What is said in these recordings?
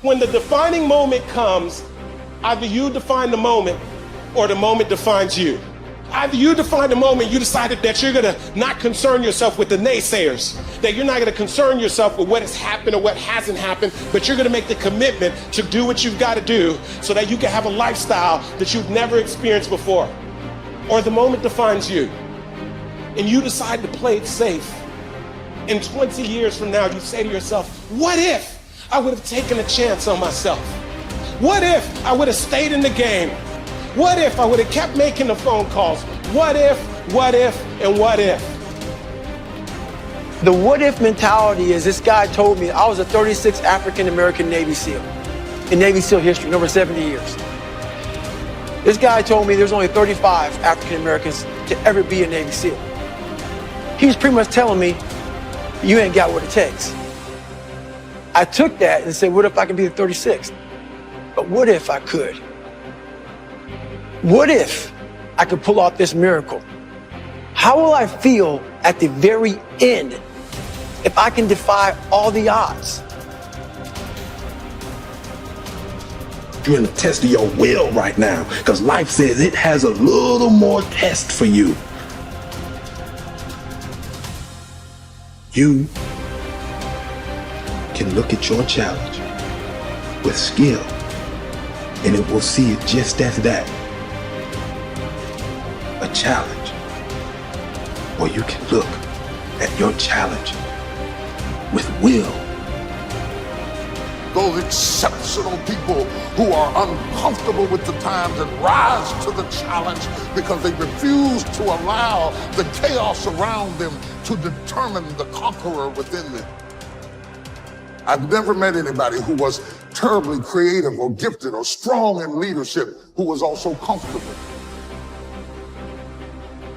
When the defining moment comes, either you define the moment or the moment defines you. Either you define the moment, you decided that you're gonna not concern yourself with the naysayers, that you're not gonna concern yourself with what has happened or what hasn't happened, but you're gonna make the commitment to do what you've gotta do so that you can have a lifestyle that you've never experienced before. Or the moment defines you, and you decide to play it safe. In 20 years from now, you say to yourself, what if I would have taken a chance on myself? What if I would have stayed in the game? What if I would have kept making the phone calls? What if, and what if? The what if mentality is, this guy told me I was a 36th African-American Navy SEAL in Navy SEAL history in over 70 years. This guy told me there's only 35 African-Americans to ever be a Navy SEAL. He was pretty much telling me, you ain't got what it takes. I took that and said, what if I can be the 36th? But what if I could? What if I could pull off this miracle? How will I feel at the very end if I can defy all the odds? You're in a test of your will right now, because life says it has a little more test for you. You can look at your challenge with skill, and it will see it just as that. A challenge. Or you can look at your challenge with will. Those exceptional people who are uncomfortable with the times and rise to the challenge because they refuse to allow the chaos around them to determine the conqueror within them. I've never met anybody who was terribly creative or gifted or strong in leadership who was also comfortable.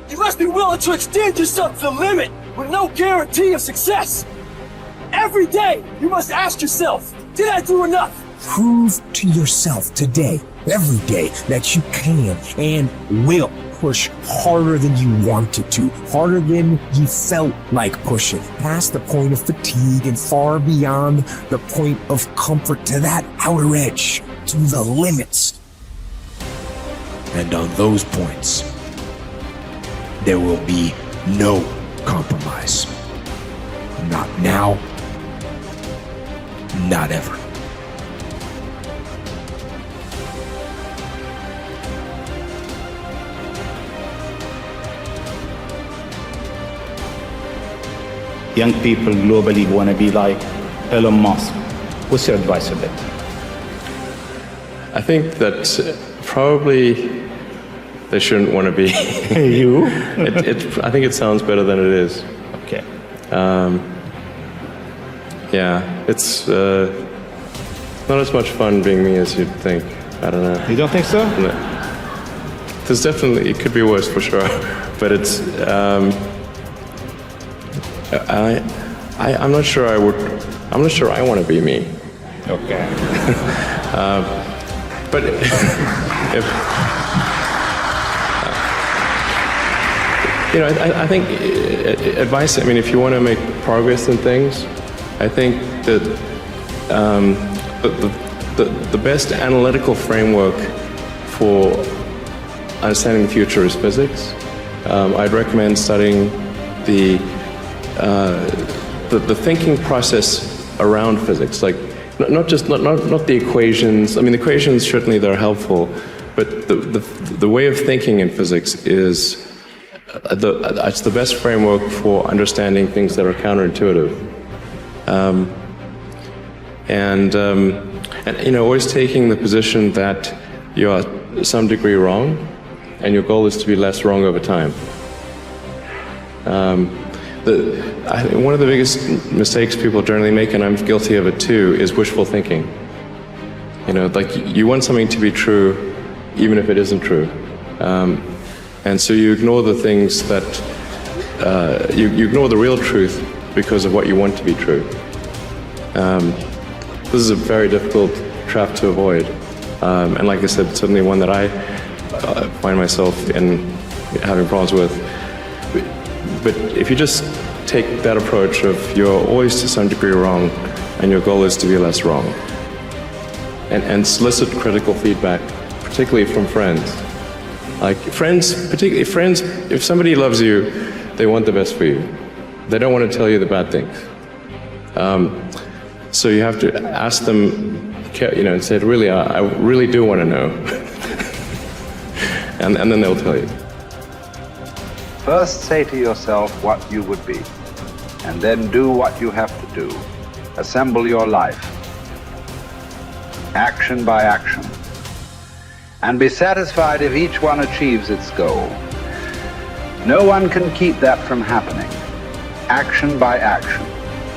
You must be willing to extend yourself to the limit with no guarantee of success. Every day, you must ask yourself, did I do enough? Prove to yourself today, every day, that you can and will push harder than you wanted to, harder than you felt like pushing, past the point of fatigue and far beyond the point of comfort, to that outer edge, to the limits. And on those points, there will be no compromise. Not now, not ever. Young people globally want to be like Elon Musk. What's your advice on that? I think that probably they shouldn't want to be. You? I think it sounds better than it is. Okay. Yeah, it's not as much fun being me as you'd think. I don't know. You don't think so? No. There's definitely, it could be worse for sure, but it's, I'm not sure I'm not sure I want to be me. Okay. But if, you know, I think advice, I mean, if you want to make progress in things, I think that the best analytical framework for understanding the future is physics. I'd recommend studying the thinking process around physics, like not the equations. I mean, the equations certainly they're helpful, but the way of thinking in physics is it's the best framework for understanding things that are counterintuitive. And you know, always taking the position that you are to some degree wrong, and your goal is to be less wrong over time. One of the biggest mistakes people generally make, and I'm guilty of it too, is wishful thinking. You know, like you want something to be true, even if it isn't true. And so you ignore the things that, you ignore the real truth because of what you want to be true. This is a very difficult trap to avoid. And like I said, certainly one that I find myself in having problems with. But if you just take that approach of you're always to some degree wrong and your goal is to be less wrong, and solicit critical feedback, particularly from friends. Like friends, particularly friends, if somebody loves you, they want the best for you. They don't want to tell you the bad things. So you have to ask them, and say, really, I really do want to know. and then they'll tell you. First say to yourself what you would be, and then do what you have to do. Assemble your life, action by action, and be satisfied if each one achieves its goal. No one can keep that from happening. Action by action.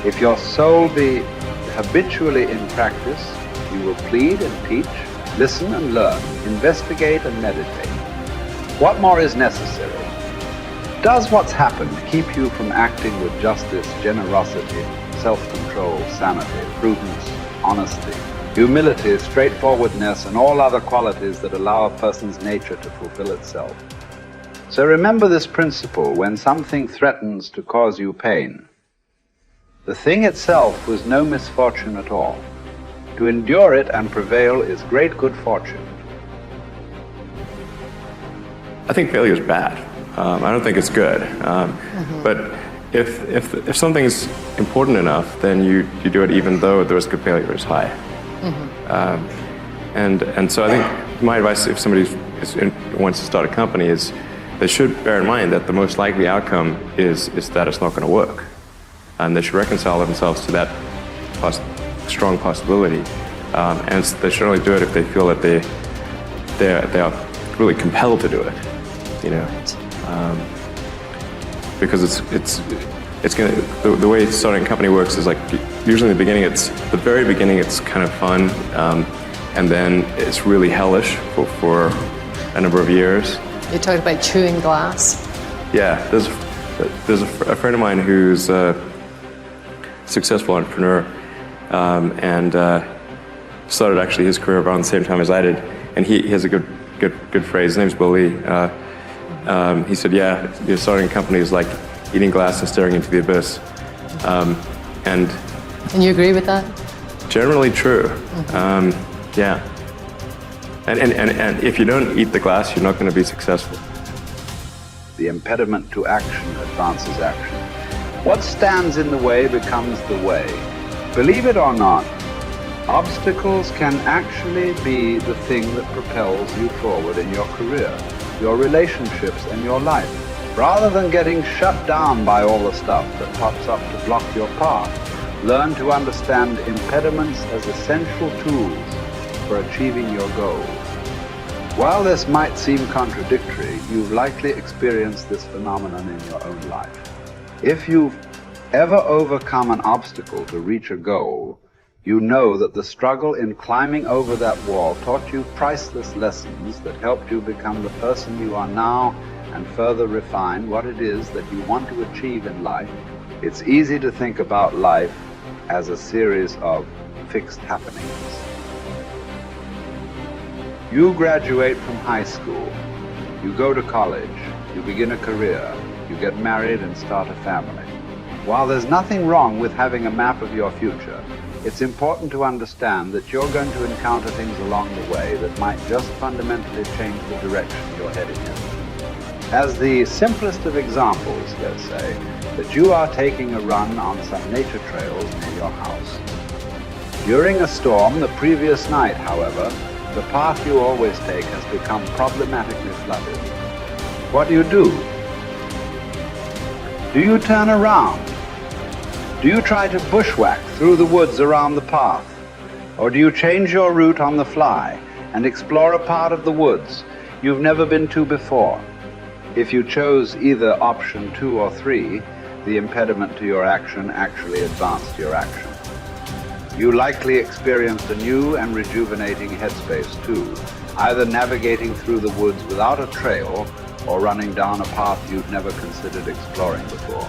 If your soul be habitually in practice, you will plead and teach, listen and learn, investigate and meditate. What more is necessary? Does what's happened keep you from acting with justice, generosity, self-control, sanity, prudence, honesty, humility, straightforwardness, and all other qualities that allow a person's nature to fulfill itself? So remember this principle when something threatens to cause you pain. The thing itself was no misfortune at all. To endure it and prevail is great good fortune. I think failure is bad. I don't think it's good. But if something is important enough, then you do it even though the risk of failure is high. And so I think my advice if somebody wants to start a company is they should bear in mind that the most likely outcome is that it's not going to work. And they should reconcile themselves to that strong possibility. And they should only do it if they feel that they are really compelled to do it. Because it's going to, the way starting a company works is like usually in the very beginning it's kind of fun, and then it's really hellish for a number of years. You talked about chewing glass. Yeah, there's a friend of mine who's a successful entrepreneur, and started actually his career around the same time as I did, and he has a good phrase. His name's Bill Lee. He said, starting a company is like eating glass and staring into the abyss. And you agree with that? Generally true. Yeah. And if you don't eat the glass, you're not going to be successful. The impediment to action advances action. What stands in the way becomes the way. Believe it or not, obstacles can actually be the thing that propels you forward in your career, your relationships, and your life. Rather than getting shut down by all the stuff that pops up to block your path, learn to understand impediments as essential tools for achieving your goals. While this might seem contradictory, you've likely experienced this phenomenon in your own life. If you've ever overcome an obstacle to reach a goal, you know that the struggle in climbing over that wall taught you priceless lessons that helped you become the person you are now and further refine what it is that you want to achieve in life. It's easy to think about life as a series of fixed happenings. You graduate from high school, you go to college, you begin a career, you get married and start a family. While there's nothing wrong with having a map of your future, it's important to understand that you're going to encounter things along the way that might just fundamentally change the direction you're heading in. As the simplest of examples, let's say, that you are taking a run on some nature trails near your house. During a storm the previous night, however, the path you always take has become problematically flooded. What do? Do you turn around? Do you try to bushwhack through the woods around the path? Or do you change your route on the fly and explore a part of the woods you've never been to before? If you chose either option 2 or 3, the impediment to your action actually advanced your action. You likely experienced a new and rejuvenating headspace too, either navigating through the woods without a trail or running down a path you'd never considered exploring before.